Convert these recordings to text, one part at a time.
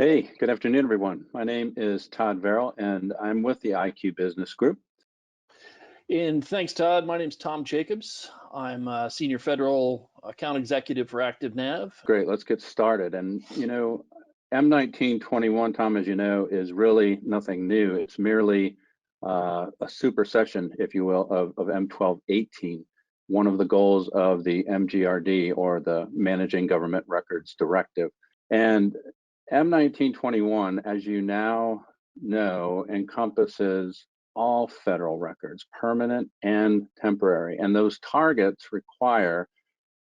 Hey, good afternoon, everyone. My name is Todd Varel, and I'm with the IQ Business Group. And thanks, Todd. My name's Tom Jacobs. I'm a Senior Federal Account Executive for ActiveNav. Great, let's get started. And M-19-21, Tom, as you know, is really nothing new. It's merely a supersession, if you will, of M-12-18, one of the goals of the MGRD, or the Managing Government Records Directive. And M-19-21, as you now know, encompasses all federal records, permanent and temporary. And those targets require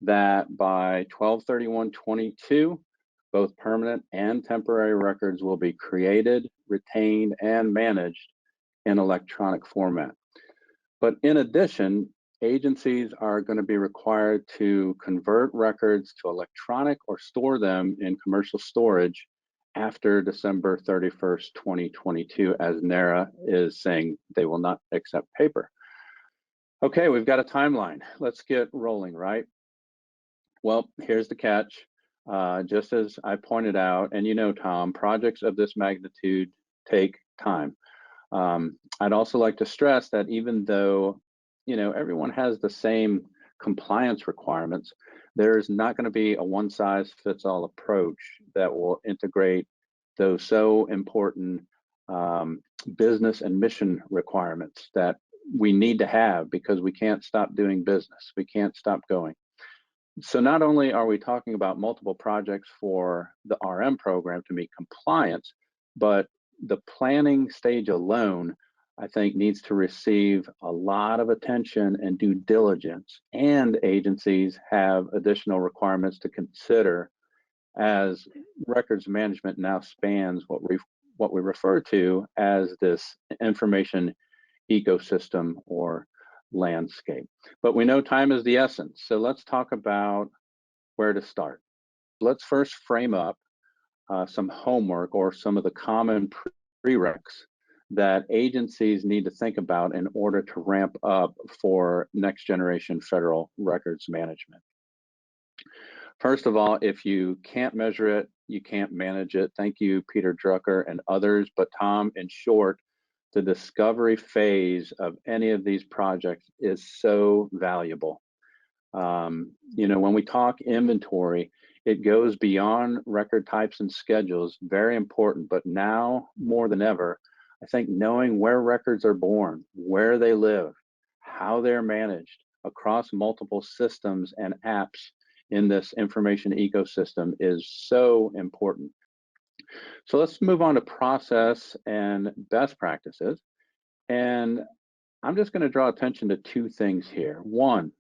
that by 12/31/22, both permanent and temporary records will be created, retained, and managed in electronic format. But in addition, agencies are going to be required to convert records to electronic or store them in commercial storage after December 31st, 2022, as NARA is saying they will not accept paper. Okay, we've got a timeline. Let's get rolling, right? Well, here's the catch. Just as I pointed out, and you know, Tom, projects of this magnitude take time. I'd also like to stress that even though, everyone has the same compliance requirements, there's not going to be a one-size-fits-all approach that will integrate those so important business and mission requirements that we need to have, because we can't stop doing business. We can't stop going. So not only are we talking about multiple projects for the RM program to meet compliance, but the planning stage alone, I think, needs to receive a lot of attention and due diligence, and agencies have additional requirements to consider, as records management now spans what we refer to as this information ecosystem or landscape. But we know time is the essence, so let's talk about where to start. Let's first frame up some homework, or some of the common prereqs that agencies need to think about in order to ramp up for next generation federal records management. First of all, if you can't measure it, you can't manage it. Thank you, Peter Drucker and others. But Tom, in short, the discovery phase of any of these projects is so valuable. When we talk inventory, it goes beyond record types and schedules, very important. But now more than ever, I think knowing where records are born, where they live, how they're managed across multiple systems and apps in this information ecosystem is so important. So let's move on to process and best practices. And I'm just going to draw attention to two things here. One,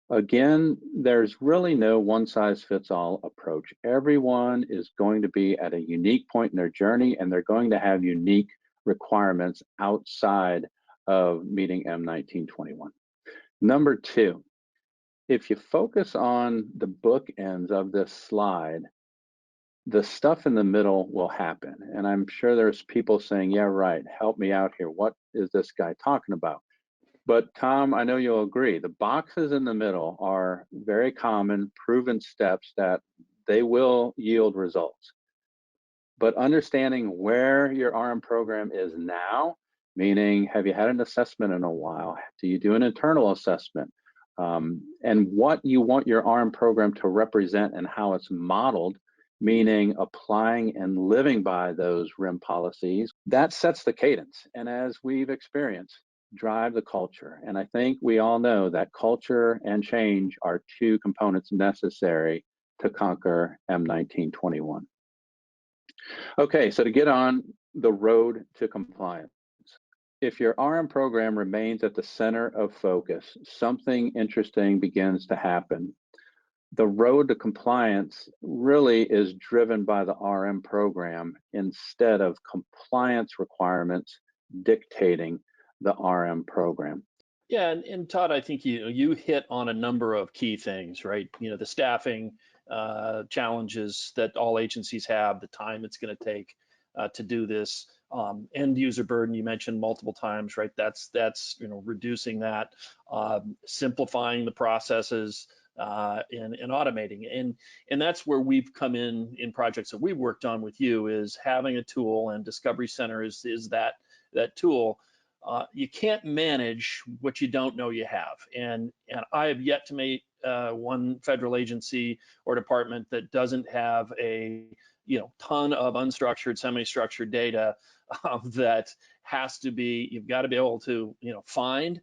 again, there's really no one-size-fits-all approach. Everyone is going to be at a unique point in their journey, and they're going to have unique requirements outside of meeting M-19-21. Number two, if you focus on the bookends of this slide, the stuff in the middle will happen. And I'm sure there's people saying, yeah, right, help me out here. What is this guy talking about? But Tom, I know you'll agree, the boxes in the middle are very common, proven steps that they will yield results. But understanding where your RM program is now, meaning, have you had an assessment in a while? Do you do an internal assessment? And what you want your RM program to represent and how it's modeled, meaning applying and living by those RIM policies, that sets the cadence. And as we've experienced, drive the culture. And I think we all know that culture and change are two components necessary to conquer M-19-21. Okay, so to get on the road to compliance, if your RM program remains at the center of focus, something interesting begins to happen. The road to compliance really is driven by the RM program instead of compliance requirements dictating the RM program. Yeah, and Todd, I think you hit on a number of key things, right? The staffing challenges that all agencies have, the time it's going to take to do this, end user burden you mentioned multiple times, right? That's reducing that, simplifying the processes, and automating. And that's where we've come in projects that we've worked on with you, is having a tool, and Discovery Center is that tool. You can't manage what you don't know you have. And I have yet to meet one federal agency or department that doesn't have a ton of unstructured, semi-structured data that has to be, you've got to be able to find,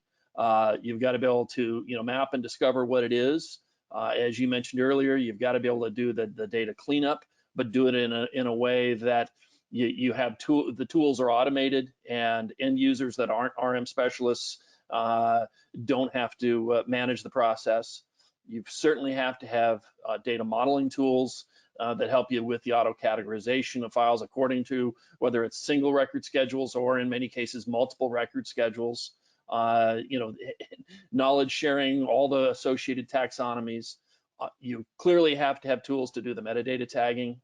you've got to be able to map and discover what it is. As you mentioned earlier, you've got to be able to do the data cleanup, but do it in a way that you have the tools are automated, and end users that aren't RM specialists don't have to manage the process. You certainly have to have data modeling tools that help you with the auto categorization of files according to whether it's single record schedules or in many cases multiple record schedules. Knowledge sharing, all the associated taxonomies. You clearly have to have tools to do the metadata tagging,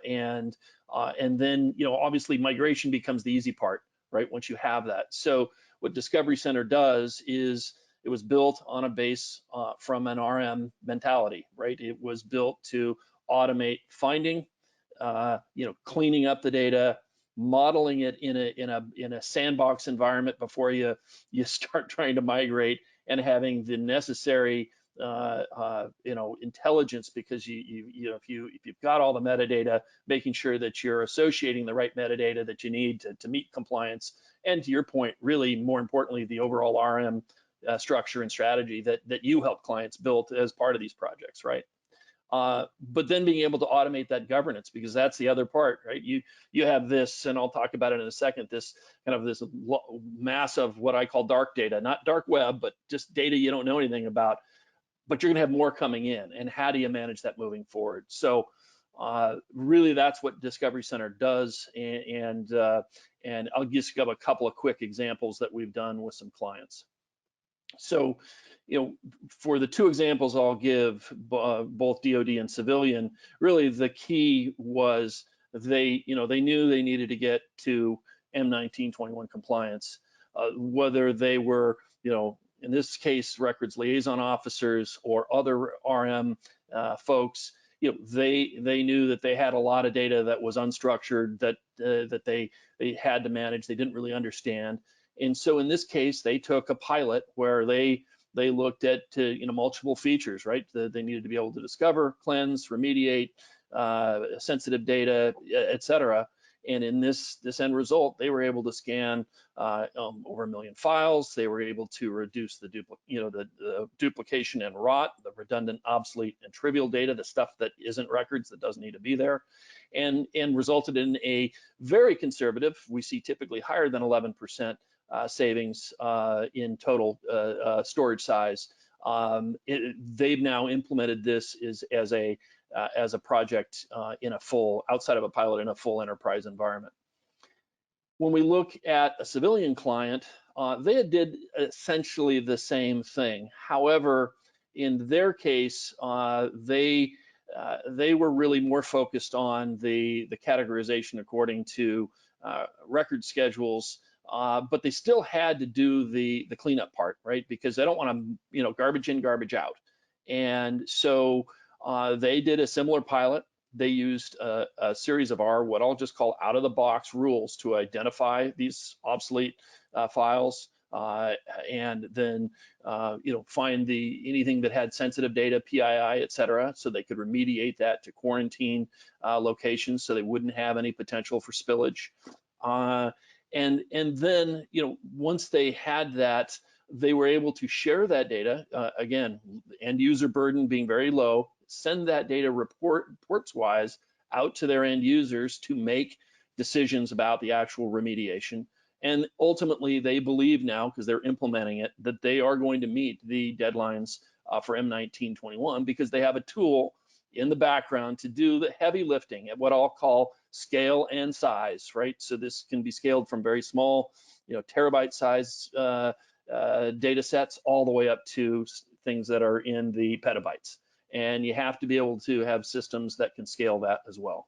and then obviously migration becomes the easy part, right? Once you have that. So what Discovery Center does is it was built on a base from an RM mentality, right? It was built to automate finding, cleaning up the data, modeling it in a sandbox environment before you start trying to migrate, and having the necessary intelligence, because if you've got all the metadata, making sure that you're associating the right metadata that you need to meet compliance, and to your point, really more importantly, the overall RM structure and strategy that you help clients build as part of these projects, right? But then being able to automate that governance, because that's the other part, right? You have this, and I'll talk about it in a second, this mass of what I call dark data, not dark web, but just data you don't know anything about, but you're gonna have more coming in, and how do you manage that moving forward? So really that's what Discovery Center does, and I'll just give a couple of quick examples that we've done with some clients. So, for the two examples I'll give, both DoD and civilian, really the key was they knew they needed to get to M-19-21 compliance, whether they were, in this case, records liaison officers or other RM folks. They knew that they had a lot of data that was unstructured, that they had to manage. They didn't really understand. And so in this case, they took a pilot where they looked at multiple features, right? They needed to be able to discover, cleanse, remediate sensitive data, et cetera. And in this end result, they were able to scan over 1 million files. They were able to reduce the duplication and rot, the redundant, obsolete, and trivial data, the stuff that isn't records, that doesn't need to be there, and resulted in a very conservative, we see typically higher than 11% savings in total storage size. They've now implemented this as a project in a full, outside of a pilot, in a full enterprise environment. When we look at a civilian client, they did essentially the same thing. However, in their case, they were really more focused on the categorization according to record schedules, but they still had to do the cleanup part, right? Because they don't want to, garbage in, garbage out. And so they did a similar pilot. They used a series of what I'll just call out-of-the-box rules to identify these obsolete files, and then find anything that had sensitive data, PII, et cetera, so they could remediate that to quarantine locations so they wouldn't have any potential for spillage. And then, once they had that, they were able to share that data, again, end user burden being very low, send that data reports-wise out to their end users to make decisions about the actual remediation. And ultimately, they believe now, because they're implementing it, that they are going to meet the deadlines for M-19-21, because they have a tool in the background to do the heavy lifting at what I'll call scale and size, right? So this can be scaled from very small, terabyte size data sets all the way up to things that are in the petabytes. And you have to be able to have systems that can scale that as well.